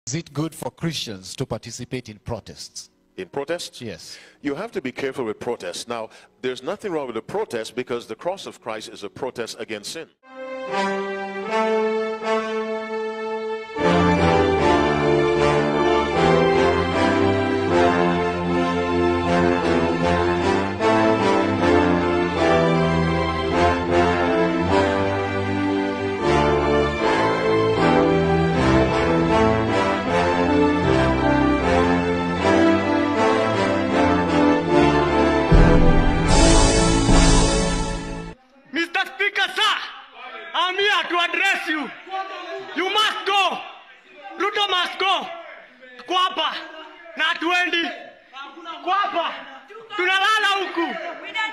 Is it good for Christians to participate in protests? In protests? Yes. You have to be careful with protests. Now, there's nothing wrong with a protest because the cross of Christ is a protest against sin. I'm here to address you. You must go. Ruto must go. Kwapa na hatuendi. Kwapa tunalala huku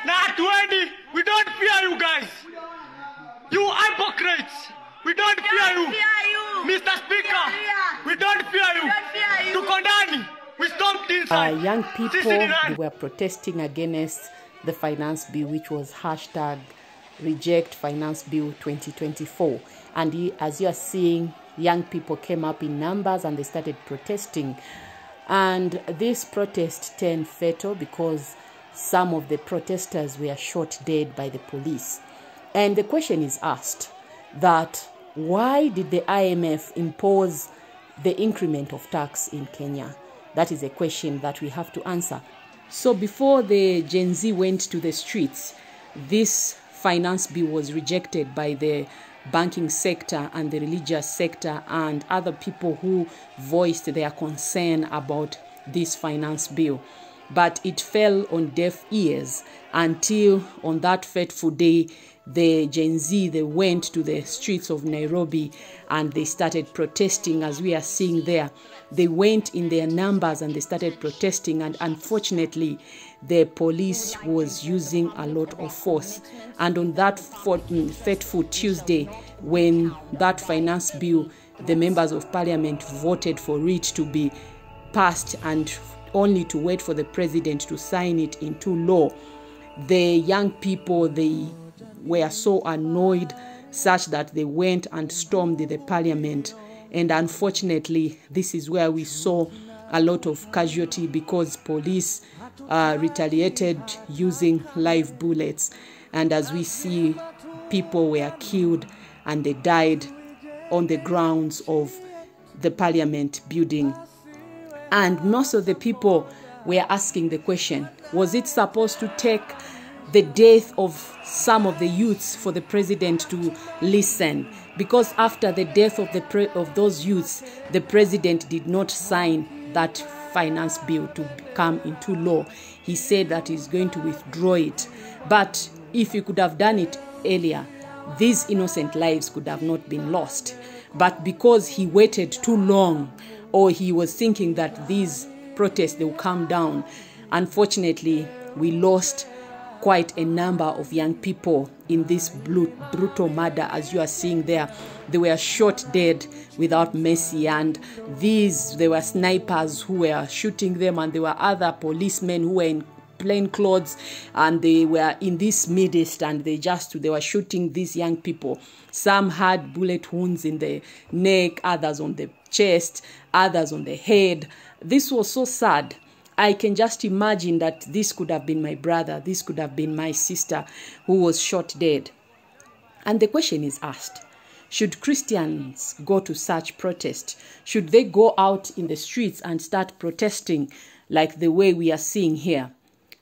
na hatuendi. We don't fear you guys. You hypocrites. We don't fear you. Mr. Speaker, we don't fear you. Tuko ndani. We stomped inside. Young people, they were protesting against the finance bill, which was hashtag Reject Finance Bill 2024. And as you are seeing, young people came up in numbers and they started protesting. And this protest turned fatal because some of the protesters were shot dead by the police. And the question is asked that why did the IMF impose the increment of tax in Kenya? That is a question that we have to answer. So before the Gen Z went to the streets, this finance bill was rejected by the banking sector and the religious sector and other people who voiced their concern about this finance bill. But it fell on deaf ears until on that fateful day, the Gen Z, they went to the streets of Nairobi and they started protesting, as we are seeing there. They went in their numbers and they started protesting, and unfortunately, the police was using a lot of force. And on that fateful Tuesday, when that finance bill, the members of parliament voted for it to be passed and only to wait for the president to sign it into law, the young people, they were so annoyed such that they went and stormed the parliament. And unfortunately, this is where we saw a lot of casualty because police retaliated using live bullets. And as we see, people were killed and they died on the grounds of the parliament building. And most of the people were asking the question, was it supposed to take the death of some of the youths for the president to listen? Because after the death of those youths, the president did not sign that finance bill to come into law. He said that he's going to withdraw it. But if he could have done it earlier, these innocent lives could have not been lost. But because he waited too long, or he was thinking that these protests, they will calm down, unfortunately, we lost quite a number of young people in this brutal murder. As you are seeing there, they were shot dead without mercy, and there were snipers who were shooting them, and there were other policemen who were in plain clothes, and they were in this midst, and they were shooting these young people. Some had bullet wounds in the neck, others on the chest, others on the head. This was so sad. I can just imagine that this could have been my brother, this could have been my sister who was shot dead. And the question is asked, should Christians go to such protest? Should they go out in the streets and start protesting like the way we are seeing here?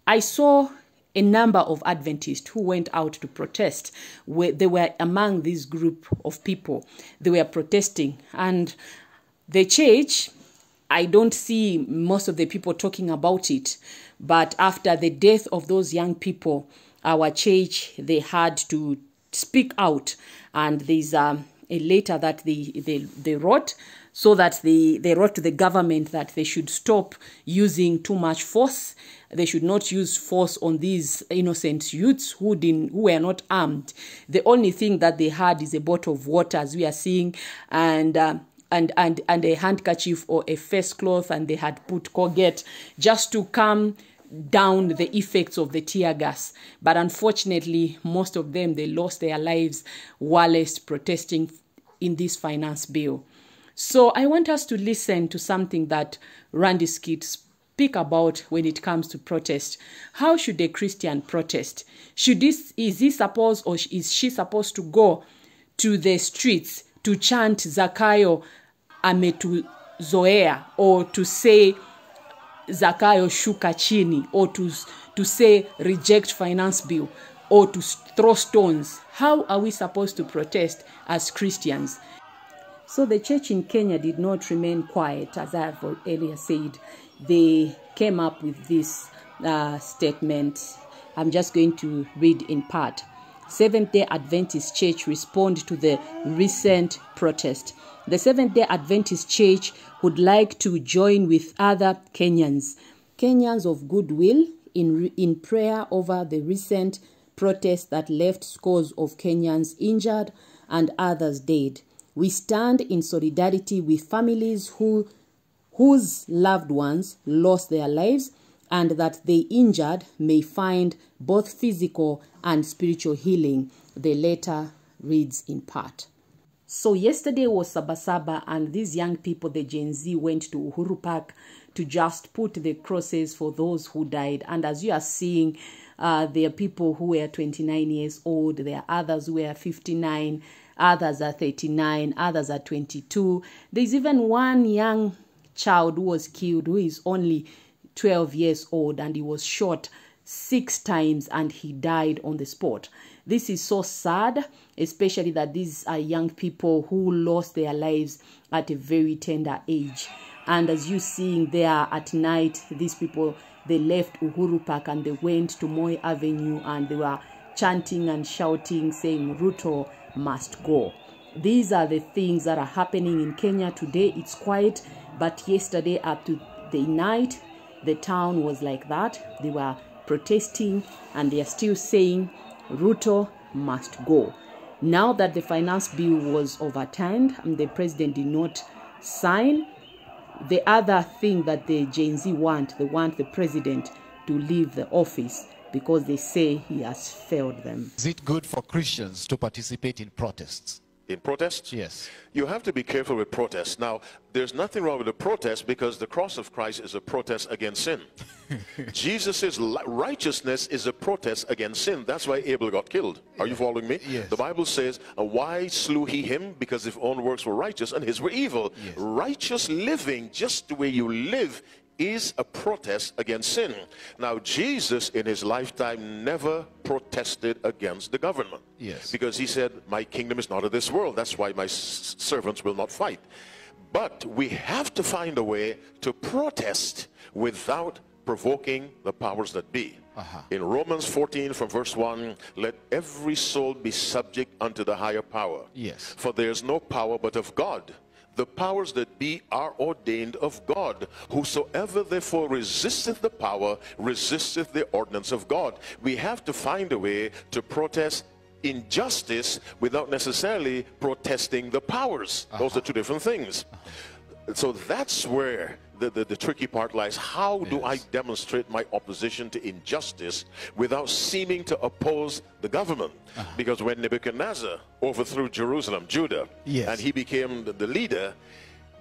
I saw a number of Adventists who went out to protest. They were among this group of people. They were protesting. And the church, I don't see most of the people talking about it. But after the death of those young people, our church, they had to speak out. And there's a letter that they wrote, so that they wrote to the government that they should stop using too much force. They should not use force on these innocent youths who were not armed. The only thing that they had is a bottle of water, as we are seeing, and a handkerchief or a face cloth, and they had put Colgate just to calm down the effects of the tear gas. But unfortunately, most of them, they lost their lives whilst protesting in this finance bill. So I want us to listen to something that Randy Skeete speak about when it comes to protest. How should a Christian protest? Is he supposed or is she supposed to go to the streets to chant Zakayo ametuzoea, or to say Zakayo shuka chini, or to say reject finance bill, or to throw stones? How are we supposed to protest as Christians? So the church in Kenya did not remain quiet. As I have earlier said, they came up with this statement. I'm just going to read in part. Seventh-day Adventist Church respond to the recent protest. The Seventh-day Adventist Church would like to join with other Kenyans of goodwill in prayer over the recent protest that left scores of Kenyans injured and others dead. We stand in solidarity with families whose loved ones lost their lives, and that the injured may find both physical and spiritual healing, the letter reads in part. So yesterday was Sabasaba, and these young people, the Gen Z, went to Uhuru Park to just put the crosses for those who died. And as you are seeing, there are people who were 29 years old, there are others who were 59, others are 39, others are 22. There's even one young child who was killed, who is only 12 years old, and he was shot 6 times and he died on the spot. This is so sad, especially that these are young people who lost their lives at a very tender age. And as you seeing there at night, these people, they left Uhuru Park and they went to Moi Avenue, and they were chanting and shouting, saying Ruto must go. These are the things that are happening in Kenya today. It's quiet, but yesterday up to the night, the town was like that. They were protesting, and they are still saying Ruto must go. Now that the finance bill was overturned and the president did not sign, the other thing that the Gen Z want, they want the president to leave the office because they say he has failed them. Is it good for Christians to participate in protests? In protests? Yes. You have to be careful with protests. Now, there's nothing wrong with a protest because the cross of Christ is a protest against sin. Jesus' righteousness is a protest against sin. That's why Abel got killed. Are you following me? Yes. The Bible says, why slew he him? Because his own works were righteous and his were evil. Yes. Righteous living, just the way you live, is a protest against sin. Now, Jesus in his lifetime never protested against the government. Yes. Because he said, my kingdom is not of this world. That's why my servants will not fight. But we have to find a way to protest without provoking the powers that be. In Romans 14 from verse 1, let every soul be subject unto the higher power. Yes. For there is no power but of God. The powers that be are ordained of God. Whosoever therefore resisteth the power, resisteth the ordinance of God. We have to find a way to protest injustice without necessarily protesting the powers. Those are two different things. So that's where the tricky part lies. How do I demonstrate my opposition to injustice without seeming to oppose the government? Because when Nebuchadnezzar overthrew Jerusalem, Judah, and he became the leader,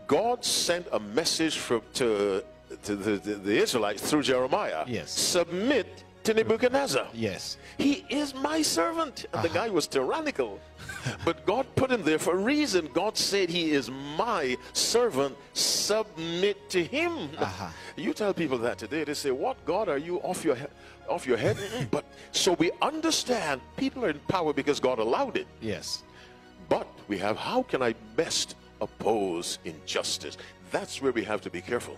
God sent a message to the Israelites through Jeremiah. Submit to Nebuchadnezzar. He is my servant. And the guy was tyrannical. But God put him there for a reason. God said he is my servant. Submit to him. You tell people that today, they say, what, God, are you off your head? But so we understand people are in power because God allowed it. But we have, how can I best oppose injustice? That's where we have to be careful.